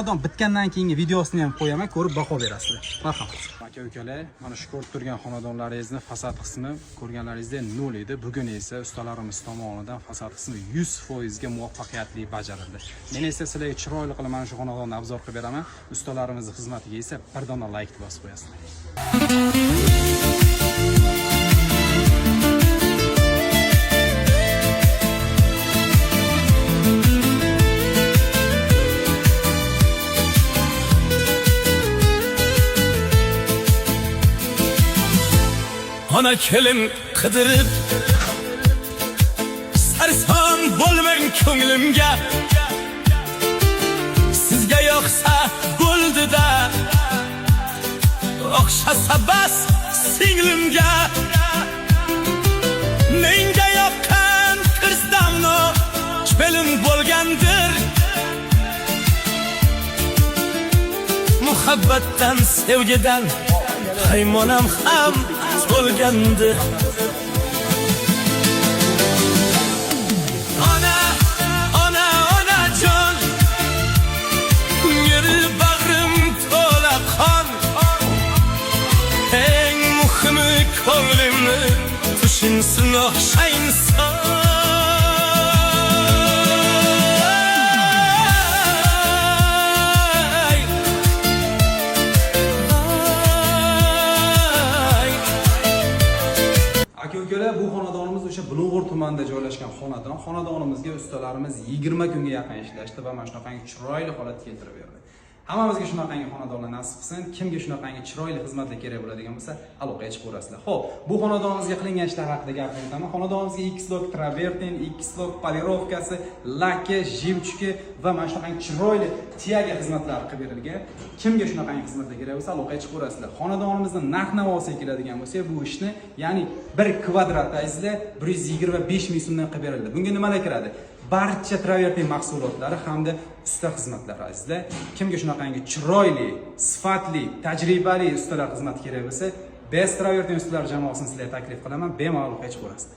Bitgandan keyingi videosini ham qo'yaman, ko'rib baho berasizlar. Marhamat. Aka-ukalar, mana shu ko'rib turgan xonadonlaringizni fasad qismi ko'rganlaringizda 0 edi. Bugun esa ustalarimiz tomonidan fasad qismi 100% ga muvaffaqiyatli bajarildi. Men esa sizlarga chiroyli qilib mana shu xonadonni obzor qilib beraman. Ustalarimizning xizmatiga esa bir dona like bosib qo'yasizlar. Ana kelin qidirib sarson bo'lmang ko'nglimga, sizga yoqsa bo'ldi-da, o'xshasa bas singlimga. Menga yoqqan qizdamno chipelim bo'lgandir, muhabbatdan sevgidan haymonam ham bo'lgandi. Onajon, yeri bag'rim to'la qon, eng muhimi ko'nglimni tushinsin, o'xshayinson. Aka-ukalar, bu xonadonimiz o'sha Bulung'ur tumanida joylashgan xonadon. Xonadonimizga ustalarimiz 20 kunga yaqin ishlashdi va mana shunaqangi chiroyli holatga keltirib berdi. Hammamizga shunaqangi xonadonlar nasib qilsin. Kimga shunaqangi chiroyli xizmatlar kerak bo'ladigan bo'lsa, aloqaga chiqib ko'rasizlar. Xo'p, bu xonadonimizga qilingan ishlar haqida gapirayman. Xonadonimizga X-lok travertin, X-lok polirovkasi, laki, jimchuki va mana shunaqangi chiroyli tiyaga xizmatlar qilib berilgan. Kimga shunaqangi xizmatlar kerak bo'lsa, aloqaga chiqib ko'rasizlar. Xonadonimizning narx-navosiga keladigan bo'lsa, bu ishni, ya'ni 1 kvadrat azizlar 125 ming so'mdan qilib berildi. Bunga nimalar kiradi? Barcha travertin mahsulotlari hamda usta xizmatlari azizlar. Kimga shunaqangi chiroyli, sifatli, tajribali ustalar xizmati kerak bo'lsa, Best Travertin ustalar jamoasini sizlarga taklif qilaman. Bemalol aloqaga chiqib ko'rasizlar.